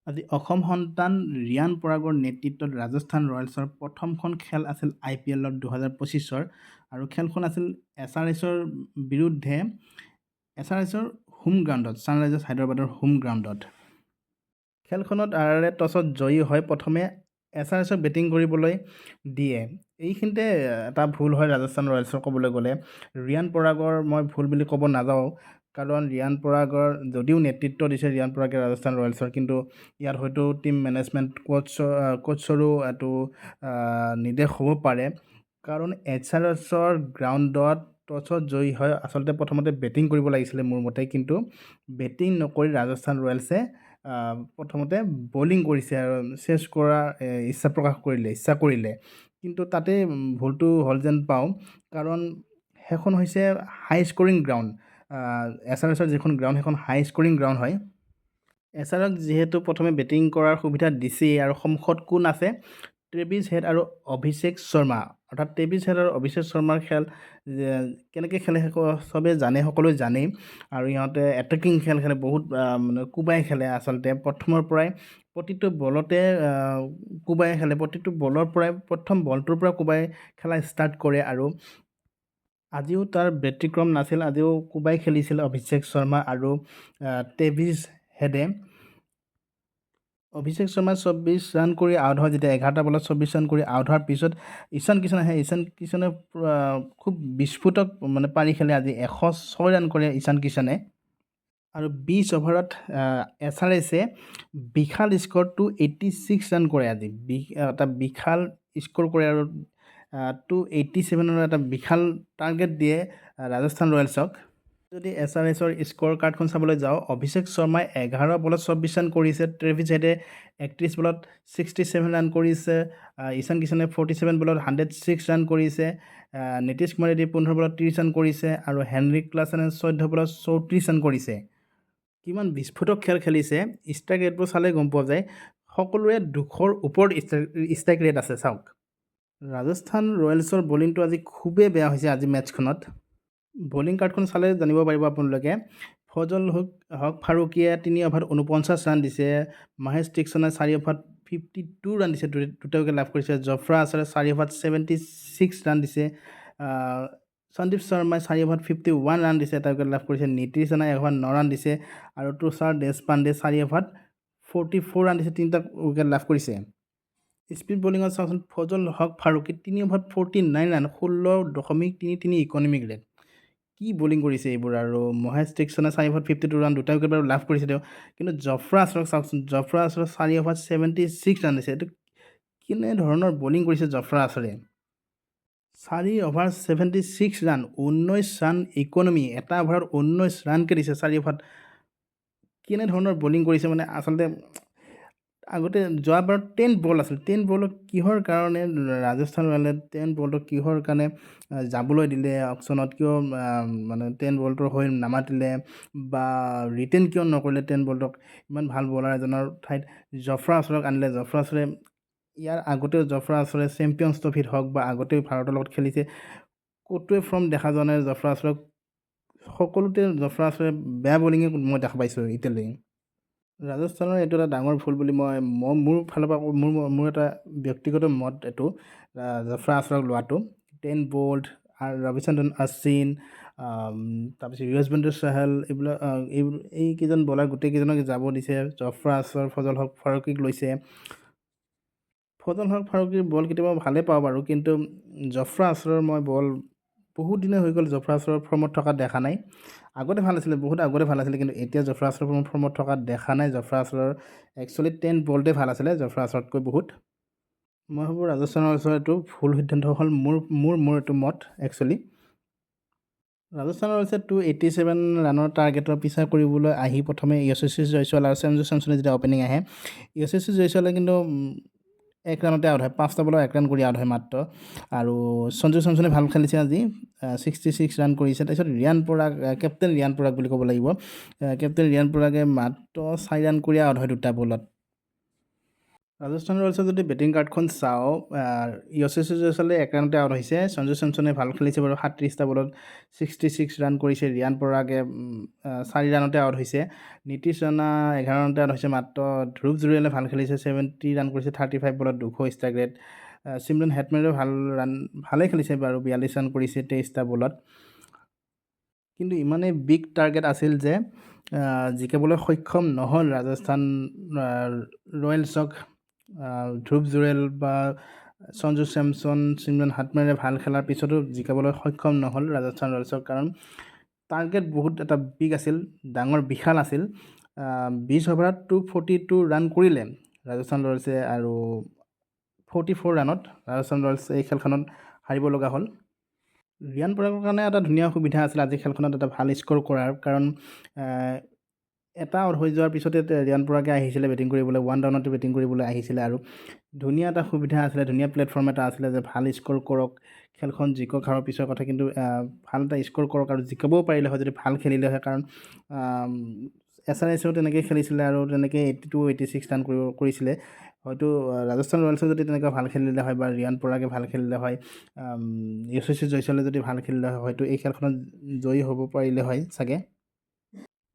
আজি অসম সন্তান ৰিয়ান পৰাগৰ নেতৃত্বত ৰাজস্থান ৰয়েলছৰ প্ৰথমখন খেল আছিল IPL 2025-ৰ আৰু খেলখন আছিল SRHৰ বিৰুদ্ধে SRHৰ হোম গ্ৰাউণ্ডত ছানৰাইজাৰ্ছ হায়দৰাবাদৰ হোম গ্ৰাউণ্ডত। খেলখনত RRয়ে টছত জয়ী হৈ প্ৰথমে SRHক বেটিং কৰিবলৈ দিয়ে। এইখিনিতে এটা ভুল হয় ৰাজস্থান ৰয়েলছৰ ক'বলৈ গ'লে। ৰিয়ান পৰাগৰ মই ভুল বুলি ক'ব নাযাওঁ, কাৰণ ৰিয়ান পৰাগৰ যদিও নেতৃত্ব দিছে ৰিয়ান পৰাগে ৰাজস্থান ৰয়েলছৰ, কিন্তু ইয়াত হয়তো টিম মেনেজমেণ্ট কোচৰো এইটো নিৰ্দেশ হ'ব পাৰে, কাৰণ SRHৰ গ্ৰাউণ্ডত টছত জয়ী হয় আচলতে প্ৰথমতে বেটিং কৰিব লাগিছিলে মোৰ মতে, কিন্তু বেটিং নকৰি ৰাজস্থান ৰয়েলছে প্ৰথমতে বলিং কৰিছে আৰু চেছ কৰাৰ ইচ্ছা কৰিলে, কিন্তু তাতে ভুলটো হ'ল যেন পাওঁ, কাৰণ সেইখন হৈছে হাই স্ক'ৰিং গ্ৰাউণ্ড। SRHৰ যিখন গ্ৰাউণ্ড সেইখন হাই স্ক'ৰিং গ্ৰাউণ্ড হয়। SRHক যিহেতু প্ৰথমে বেটিং কৰাৰ সুবিধা দিছেই আৰু সন্মুখত কোন আছে, ট্ৰেভিছ হেড আৰু অভিষেক শৰ্মা, অৰ্থাৎ ট্ৰেভিছ হেড আৰু অভিষেক শৰ্মাৰ খেল কেনেকৈ খেলে চবেই জানে, সকলোৱে জানেই, আৰু ইহঁতে এটেকিং খেল খেলে, বহুত মানে কোবাই খেলে আচলতে প্ৰথমৰ পৰাই প্ৰতিটো বলতে কোবাই খেলে, প্ৰতিটো বলৰ পৰাই প্ৰথম বলটোৰ পৰা কোবাই খেলা ষ্টাৰ্ট কৰে, আৰু আজিও তাৰ ব্যতিক্ৰম নাছিল, আজিও কোবাই খেলিছিল অভিষেক শৰ্মা আৰু ট্ৰেভিছ হেডে। অভিষেক শৰ্মা 24 ৰান কৰি আউট হয়, যেতিয়া 11টা বলত 24 ৰান কৰি আউট হোৱাৰ পিছত ঈশান কিষণ আহে। ঈশান কিষণে খুব বিস্ফোৰক মানে পাৰি খেলে, আজি 106 ৰান কৰে ঈশান কিষণে, আৰু 20 অভাৰত SRHে বিশাল স্ক'ৰ 286 ৰান কৰে। আজি এটা বিশাল স্ক'ৰ কৰে আৰু 287ৰ এটা বিশাল টাৰ্গেট দিয়ে ৰাজস্থান ৰয়েলছক। যদি SRHৰ স্ক'ৰ কাৰ্ডখন চাবলৈ যাওঁ, অভিষেক শৰ্মাই 11 বলত 24 ৰান কৰিছে, ট্ৰেভিছ হেডে 31 বলত 67 ৰান কৰিছে, ঈশান কিষণে 47 বলত 106 ৰান কৰিছে, নীতিশ কুমাৰ ৰেড্ডী 15 বলত 30 ৰান কৰিছে, আৰু হেনৰিক ক্লাছেনে 14 বলত 34 ৰান কৰিছে। কিমান বিস্ফোৰক খেল খেলিছে, ষ্ট্ৰাইক ৰেটবোৰ চালে গম পোৱা যায়, সকলোৰে 200ৰ ওপৰত ষ্ট্ৰাইক ৰেট আছে। চাওক, ৰাজস্থান ৰয়েলছৰ বলিংটো আজি খুবেই বেয়া হৈছে। আজি মেটছখনত বলিং কাৰ্ডখন চালে জানিব পাৰিব আপোনালোকে। ফজল হক ফাৰুকীয়ে 3 অভাৰত 49 ৰান দিছে, মহেশ তীক্ষ্ণই 4 অভাৰত 52 ৰান দিছে, দুটা উইকেট লাভ কৰিছে। জফ্ৰা আৰ্চাৰে 4 অভাৰত 76 ৰান দিছে, সন্দীপ শৰ্মাই 4 অভাৰত 51 ৰান দিছে, এটা উইকেট লাভ কৰিছে। নীতিশ ৰাণাই 1 অভাৰত 9 ৰান দিছে, আৰু তুষাৰ দেশপাণ্ডে 4 অভাৰত 44 ৰান দিছে, 3টা উইকেট লাভ কৰিছে। স্পীড বলিঙত চাওকচোন, ফজল হক ফাৰুকী 3 অভাৰত 49 ৰান, 16.33 ইকনমিক ৰেট। কি বলিং কৰিছে এইবোৰ, আৰু মহেশ তীক্ষ্ণে 4 অভাৰত 52 ৰান, দুটা উইকেট বাৰু লাভ কৰিছে তেওঁ, কিন্তু জফ্ৰা আৰ্চাৰক চাওকচোন, জফ্ৰা আৰ্চাৰে 4 অভাৰত 76 ৰান দিছে। এইটো কেনেধৰণৰ বলিং কৰিছে জফ্ৰা আৰ্চাৰে। 4 অভাৰ 76 ৰান, 19 ৰান ইকনমি, এটা অভাৰত 19 ৰানকৈ দিছে 4 অভাৰত। কেনেধৰণৰ বলিং কৰিছে মানে, আচলতে আগতে যোৱাবাৰ 10 বল আছিল, 10 বলত কিহৰ কাৰণে ৰাজস্থান ৰয়েলে 10 বলটো কিহৰ কাৰণে যাবলৈ দিলে অকশ্যনত, কিয় মানে 10 বলটোৰ হৈ নামাতিলে বা ৰিটেন কিয় নকৰিলে 10 বলটোক। ইমান ভাল বলাৰ এজনৰ ঠাইত জফ্ৰা আৰ্চাৰক আনিলে। জফ্ৰা আৰ্চাৰে ইয়াৰ আগতেও জফ্ৰা আৰ্চাৰে চেম্পিয়নছ ট্ৰফিত হওক বা আগতেও ভাৰতৰ লগত খেলিছে, ক'তোৱে ফৰ্ম দেখা যোৱা নাই জফ্ৰা আৰ্চাৰক। সকলোতে জফ্ৰা আৰ্চাৰে বেয়া বলিঙে মই দেখা পাইছোঁ এতিয়ালৈকে। ৰাজস্থানৰ এইটো এটা ডাঙৰ ভুল বুলি মই মোৰ ফালৰ পৰা মোৰ এটা ব্যক্তিগত মত, এইটো জফ্ৰা আৰ্চাৰক লোৱাটো। 10 বল্ড আৰু ৰবিচন্দ্ৰন অশ্বিন, তাৰপিছত যুজবেন্দ্ৰ চাহাল, এইকেইজন বলাৰ গোটেইকেইজনক যাব দিছে। জফ্ৰা আৰ্চাৰ, ফজল হক ফাৰুকীক লৈছে। ফজল হক ফাৰুকীৰ বল কেতিয়াবা ভালেই পাওঁ বাৰু, কিন্তু জফ্ৰা আৰ্চাৰৰ মই বল বহুত দিনে হৈ গ'ল জফ্ৰা আৰ্চাৰৰ ফৰ্মত থকা দেখা নাই। আগতে ভাল আছিলে, বহুত আগতে ভাল আছিলে, কিন্তু এতিয়া জফ্ৰা আৰ্চাৰৰ ফৰ্মত থকা দেখা নাই। জফ্ৰা আৰ্চাৰৰ একচুৱেলি 10 বলতে ভাল আছিলে জফ্ৰা আৰ্চাৰতকৈ বহুত। মই ভাবোঁ ৰাজস্থানৰ ওচৰত এইটো ভুল সিদ্ধান্ত হ'ল, মোৰ এইটো মত একচুৱেলি। ৰাজস্থানৰ হৈছে 287 ৰানৰ টাৰ্গেটৰ পিছা কৰিবলৈ আহি প্ৰথমে যশস্বী জয়ছোৱাল আৰু সঞ্জু চেমছনে যেতিয়া অপেনিং আহে, যশস্বী জয়ছোৱালে কিন্তু 1 ৰানতে আউট হয়, 5টা বলত 1 ৰান কৰি আউট হয় মাত্ৰ, আৰু সঞ্জু চেমছনে ভাল খেলিছে আজি, 66 ৰান কৰিছে। তাৰপিছত ৰিয়ান পৰাগ, কেপ্টেইন ৰিয়ান পৰাগ বুলি ক'ব লাগিব, কেপ্টেইন ৰিয়ান পৰাগে মাত্ৰ 4 ৰান কৰি আউট হয় 2টা বলত। ৰাজস্থান ৰয়েলছৰ যদি বেটিং কাৰ্ডখন চাওঁ, য়শস্বী জয়ছৱালে 1 ৰানতে আউট হৈছে। সঞ্জু চেমছনে ভাল খেলিছে বাৰু, 37টা বলত 66 ৰান কৰিছে। ৰিয়ান পৰাগে 4 ৰানতে আউট হৈছে। নীতিশ ৰাণা 11 ৰানতে আউট হৈছে মাত্ৰ। ধ্ৰুৱ জুৰেলে ভাল খেলিছে, 70 ৰান কৰিছে 35 বলত 200 ষ্ট্ৰাইক ৰেট। চিমৰন হেটমেৰেও ভালেই খেলিছে বাৰু, 42 ৰান কৰিছে 23টা বলত। কিন্তু ইমানেই বিগ টাৰ্গেট আছিল যে জিকাবলৈ সক্ষম নহ'ল ৰাজস্থান ৰয়েলছক। ধ্ৰুৱ জুৰেল বা সঞ্জু চেমছন, চিমৰন হেটমেৰে ভাল খেলাৰ পিছতো জিকাবলৈ সক্ষম নহ'ল ৰাজস্থান ৰয়েলছক, কাৰণ টাৰ্গেট বহুত এটা বিগ আছিল, ডাঙৰ বিশাল আছিল। 20 অভাৰত 242 ৰান কৰিলে ৰাজস্থান ৰয়েলছে, আৰু 44 ৰানত ৰাজস্থান ৰয়েলছ এই খেলখনত হাৰিব লগা হ'ল। ৰিয়ান পৰাগৰ কাৰণে এটা ধুনীয়া সুবিধা আছিল আজি খেলখনত এটা ভাল স্ক'ৰ কৰাৰ, কাৰণ এটা আউট হৈ যোৱাৰ পিছতে ৰিয়ান পৰাগে আহিছিলে বেটিং কৰিবলৈ, 1 ডাউনতে বেটিং কৰিবলৈ আহিছিলে, আৰু ধুনীয়া এটা সুবিধা আছিলে, ধুনীয়া প্লেটফৰ্ম এটা আছিলে যে ভাল স্ক'ৰ কৰক, খেলখন জিকক হাৰৰ পিছৰ কথা, কিন্তু ভাল এটা স্ক'ৰ কৰক আৰু জিকাবও পাৰিলে হয় যদি ভাল খেলিলে হয়, কাৰণ SRHও তেনেকৈ খেলিছিলে আৰু তেনেকৈ 82, 86 ৰান কৰিছিলে। হয়তো ৰাজস্থান ৰয়েলছে যদি তেনেকৈ ভাল খেলিলে হয়, বা ৰিয়ান পৰাগে ভাল খেলিলে হয়, য়শস্বী জয়ছৱালে যদি ভাল খেলিলে হয়, হয়তো এই খেলখনত জয়ী হ'ব পাৰিলে হয় চাগে।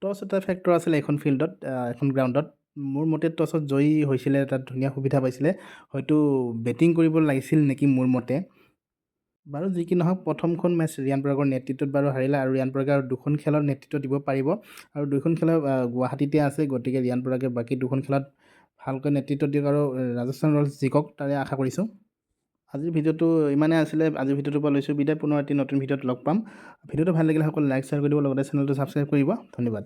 টছ এটা ফেক্টৰ আছিলে এখন ফিল্ডত, এখন গ্ৰাউণ্ডত। মোৰ মতে টছত জয়ী হৈছিলে, তাত ধুনীয়া সুবিধা পাইছিলে, হয়তো বেটিং কৰিব লাগিছিল নেকি মোৰ মতে। বাৰু যি কি নহওক, প্ৰথমখন মেটচ ৰিয়ান পৰাগৰ নেতৃত্বত বাৰু হাৰিলে, আৰু ৰিয়ান পৰাগে আৰু 2খন খেলত নেতৃত্ব দিব পাৰিব, আৰু 2খন খেল গুৱাহাটীতে আছে, গতিকে ৰিয়ান পৰাগে বাকী 2খন খেলত ভালকৈ নেতৃত্ব দিয়ক আৰু ৰাজস্থান ৰয়েলছ জিকক তাৰে আশা কৰিছোঁ। আজিৰ ভিডিঅ'টো ইমানেই আছিলে। আজিৰ ভিডিঅ'টোৰ পৰা লৈছোঁ বিদায়, পুনৰ এটি নতুন ভিডিঅ'ত লগ পাম। ভিডিঅ'টো ভাল লাগিলে সকলো লাইক শ্বেয়াৰ কৰি দিব, লগতে চেনেলটো ছাবস্ক্ৰাইব কৰিব। ধন্যবাদ।